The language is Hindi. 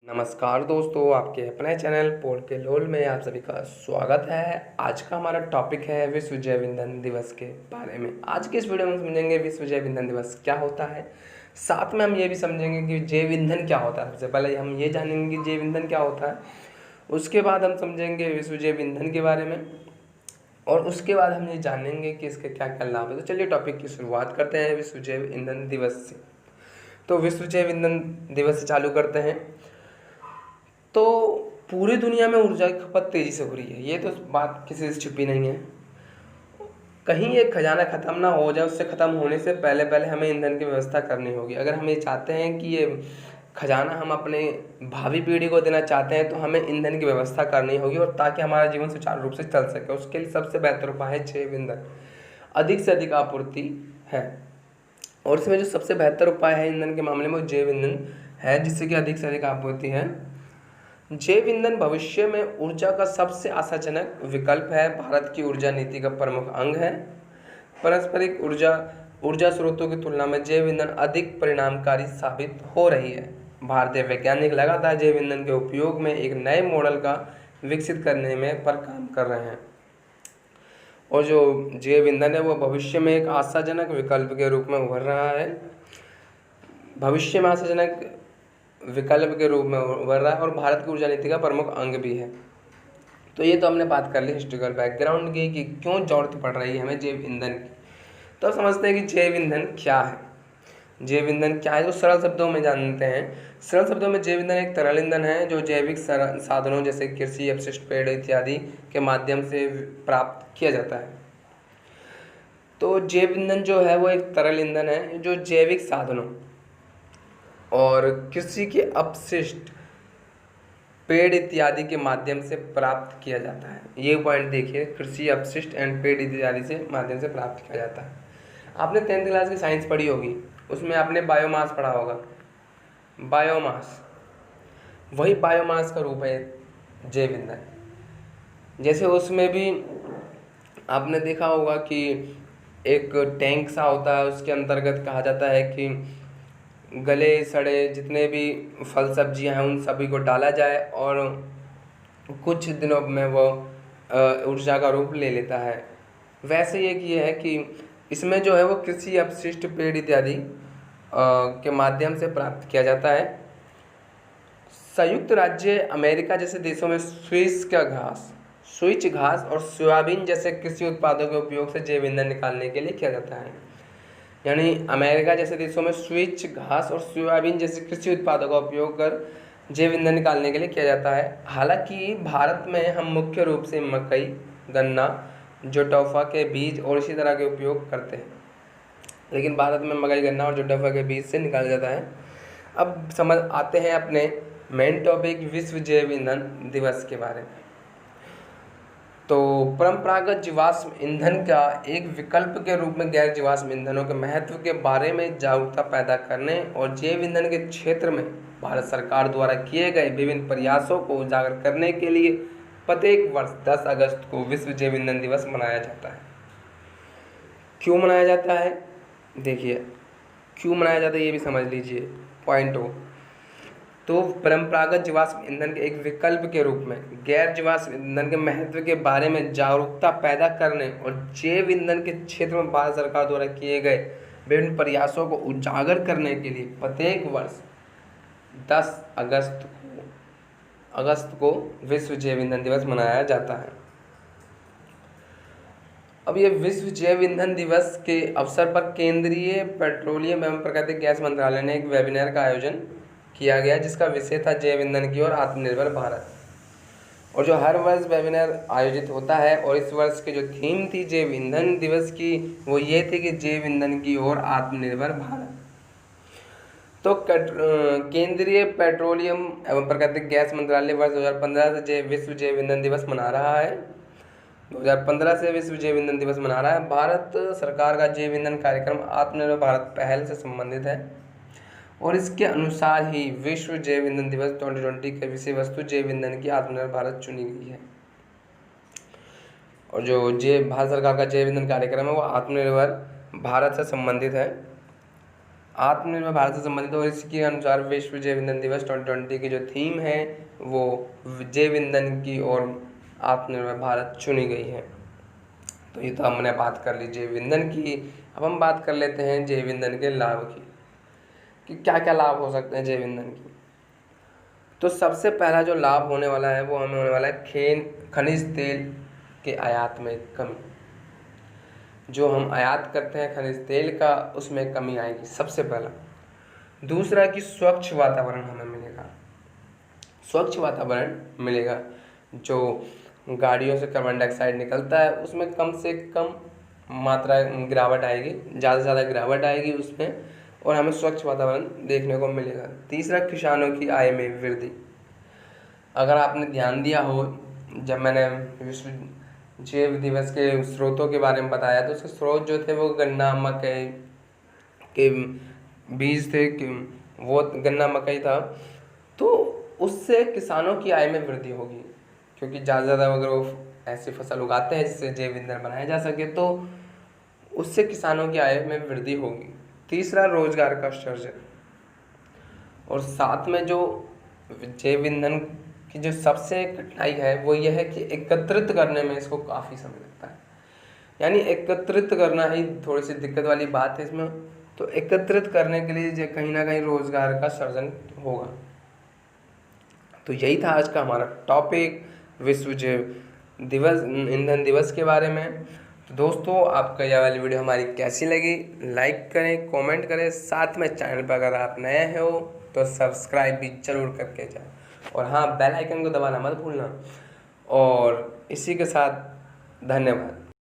नमस्कार दोस्तों, आपके अपने चैनल पोल के लोल में आप सभी का स्वागत है। आज का हमारा टॉपिक है विश्व जैव ईंधन दिवस के बारे में। आज के इस वीडियो में समझेंगे विश्व जैव ईंधन दिवस क्या होता है। साथ में हम ये भी समझेंगे कि जैव ईंधन क्या होता है। सबसे पहले हम ये जानेंगे कि जैव ईंधन क्या होता है, उसके बाद हम समझेंगे विश्व जैव ईंधन के बारे में, और उसके बाद हम ये जानेंगे कि इसके क्या क्या लाभ है। तो चलिए टॉपिक की शुरुआत करते हैं विश्व जैव ईंधन दिवस से। तो विश्व जैव ईंधन दिवस से चालू करते हैं। तो पूरी दुनिया में ऊर्जा की खपत तेजी से हो रही है, ये तो बात किसी से छुपी नहीं है। कहीं ये खजाना ख़त्म ना हो जाए, उससे ख़त्म होने से पहले पहले हमें ईंधन की व्यवस्था करनी होगी। अगर हम ये चाहते हैं कि ये खजाना हम अपने भावी पीढ़ी को देना चाहते हैं, तो हमें ईंधन की व्यवस्था करनी होगी, और ताकि हमारा जीवन सुचारू रूप से चल सके। उसके लिए सबसे बेहतर उपाय है जैव ईंधन, अधिक से अधिक आपूर्ति है। और इसमें जो सबसे बेहतर उपाय है ईंधन के मामले में, वो जैव ईंधन है, जिससे कि अधिक से अधिक आपूर्ति है। जैव ईंधन भविष्य में ऊर्जा का सबसे आशाजनक विकल्प है। भारत की ऊर्जा नीति का प्रमुख अंग है। पारंपरिक ऊर्जा स्रोतों की तुलना में जैव ईंधन अधिक परिणामकारी साबित हो रही है। भारतीय वैज्ञानिक लगातार जैव ईंधन के उपयोग में एक नए मॉडल का विकसित करने में पर काम कर रहे हैं, और जो जैव ईंधन है वो भविष्य में एक आशाजनक विकल्प के रूप में उभर रहा है। भविष्य में आशाजनक विकल्प के रूप में उभर रहा है, और भारत की ऊर्जा नीति का प्रमुख अंग भी है। तो ये तो हमने बात कर ली हिस्टोरिकल बैकग्राउंड की कि क्यों जरूरत पड़ रही है हमें जैव ईंधन की। तो समझते हैं कि जैव ईंधन क्या है। जैव ईंधन क्या है, तो सरल शब्दों में जानते हैं। सरल शब्दों में जैव ईंधन एक तरल ईंधन है जो जैविक साधनों जैसे कृषि अपशिष्ट, पेड़ इत्यादि के माध्यम से प्राप्त किया जाता है। तो जैव ईंधन जो है वो एक तरल ईंधन है जो जैविक साधनों और कृषि के अपशिष्ट, पेड़ इत्यादि के माध्यम से प्राप्त किया जाता है। ये पॉइंट देखिए, कृषि अपशिष्ट एंड पेड़ इत्यादि से माध्यम से प्राप्त किया जाता है। आपने 10th क्लास की साइंस पढ़ी होगी, उसमें आपने बायोमास पढ़ा होगा। बायोमास, वही बायोमास का रूप है जैव ईंधन। जैसे उसमें भी आपने देखा होगा कि एक टैंक सा होता है, उसके अंतर्गत कहा जाता है कि गले सड़े जितने भी फल सब्जियां हैं उन सभी को डाला जाए, और कुछ दिनों में वो ऊर्जा का रूप ले लेता है। वैसे एक ये है कि इसमें जो है वो कृषि अपशिष्ट, पेड़ इत्यादि के माध्यम से प्राप्त किया जाता है। संयुक्त राज्य अमेरिका जैसे देशों में स्विच घास और सोयाबीन जैसे कृषि उत्पादों के उपयोग से जैव ईंधन निकालने के लिए किया जाता है। यानी अमेरिका जैसे देशों में स्विच घास और सोयाबीन जैसे कृषि उत्पादों का उपयोग कर जैव ईंधन निकालने के लिए किया जाता है। हालांकि भारत में हम मुख्य रूप से मकई, गन्ना, जोटोफा के बीज और इसी तरह के उपयोग करते हैं। लेकिन भारत में मकई, गन्ना और जोटोफा के बीज से निकाला जाता है। अब समझ आते हैं अपने मेन टॉपिक विश्व जैव ईंधन दिवस के बारे में। तो परंपरागत जीवाश्म ईंधन का एक विकल्प के रूप में गैर जीवाश्म ईंधनों के महत्व के बारे में जागरूकता पैदा करने और जैव ईंधन के क्षेत्र में भारत सरकार द्वारा किए गए विभिन्न प्रयासों को उजागर करने के लिए प्रत्येक वर्ष 10 अगस्त को विश्व जैव ईंधन दिवस मनाया जाता है। क्यों मनाया जाता है, देखिए क्यों मनाया जाता है ये भी समझ लीजिए पॉइंट हो। तो परंपरागत जीवाश्म ईंधन के एक विकल्प के रूप में गैर जीवाश्म ईंधन के महत्व के बारे में जागरूकता पैदा करने और जैव ईंधन के क्षेत्र में भारत सरकार द्वारा किए गए विभिन्न प्रयासों को उजागर करने के लिए प्रत्येक वर्ष 10 अगस्त को विश्व जैव ईंधन दिवस मनाया जाता है। अब ये विश्व जैव ईंधन दिवस के अवसर पर केंद्रीय पेट्रोलियम एवं प्राकृतिक गैस मंत्रालय ने एक वेबिनार का आयोजन किया गया, जिसका विषय था जैव ईंधन की ओर आत्मनिर्भर भारत। और जो हर वर्ष वेबिनार आयोजित होता है, और इस वर्ष की जो थीम थी जैव ईंधन दिवस की, वो ये थी कि जैव ईंधन की ओर आत्मनिर्भर भारत। तो केंद्रीय पेट्रोलियम एवं प्राकृतिक गैस मंत्रालय वर्ष 2015 से विश्व जैव ईंधन दिवस मना रहा है। 2015 से विश्व जैव ईंधन दिवस मना रहा है। भारत सरकार का जैव ईंधन कार्यक्रम आत्मनिर्भर भारत पहल से संबंधित है, और इसके अनुसार ही विश्व जैव ईंधन दिवस 2020 के विषय वस्तु जैव ईंधन की आत्मनिर्भर भारत चुनी गई है। और जो भारत सरकार का जैव ईंधन कार्यक्रम है वो आत्मनिर्भर भारत से संबंधित है। आत्मनिर्भर भारत से संबंधित, और इसके अनुसार विश्व जैव ईंधन दिवस 2020 की जो थीम है वो जैव ईंधन की और आत्मनिर्भर भारत चुनी गई है। तो ये तो हमने बात कर ली जैव ईंधन की। अब हम बात कर लेते हैं जैव ईंधन के लाभ की कि क्या क्या लाभ हो सकते हैं जैव ईंधन की। तो सबसे पहला जो लाभ होने वाला है वो हमें होने वाला है खनिज तेल के आयात में कमी। जो हम आयात करते हैं खनिज तेल का, उसमें कमी आएगी सबसे पहला। दूसरा कि स्वच्छ वातावरण हमें मिलेगा, स्वच्छ वातावरण मिलेगा। जो गाड़ियों से कार्बन डाइऑक्साइड निकलता है उसमें कम से कम मात्रा गिरावट आएगी, ज़्यादा से ज़्यादा गिरावट आएगी उसमें, और हमें स्वच्छ वातावरण देखने को मिलेगा। तीसरा, किसानों की आय में वृद्धि। अगर आपने ध्यान दिया हो, जब मैंने विश्व जैव दिवस के स्रोतों के बारे में बताया तो उसके स्रोत जो थे वो गन्ना मकई के बीज थे कि वो गन्ना मकई था। तो उससे किसानों की आय में वृद्धि होगी, क्योंकि ज़्यादा से ज़्यादा अगर वो ऐसी फसल उगाते हैं जिससे जैव ईंधन बनाया जा सके तो उससे किसानों की आय में वृद्धि होगी। तीसरा, रोजगार का सृजन। और साथ में जो जैव ईंधन की जो सबसे कठिनाई है वो यह है कि एकत्रित करने में इसको काफ़ी समय लगता है। यानी एकत्रित करना ही थोड़ी सी दिक्कत वाली बात है इसमें। तो एकत्रित करने के लिए कहीं ना कहीं रोजगार का सृजन होगा। तो यही था आज का हमारा टॉपिक विश्व जैव दिवस ईंधन दिवस के बारे में। तो दोस्तों, आपको यह वाली वीडियो हमारी कैसी लगी, लाइक करें, कमेंट करें। साथ में चैनल पर अगर आप नए हो तो सब्सक्राइब भी जरूर करके जाएं, और हाँ, बेल आइकन को दबाना मत भूलना। और इसी के साथ धन्यवाद।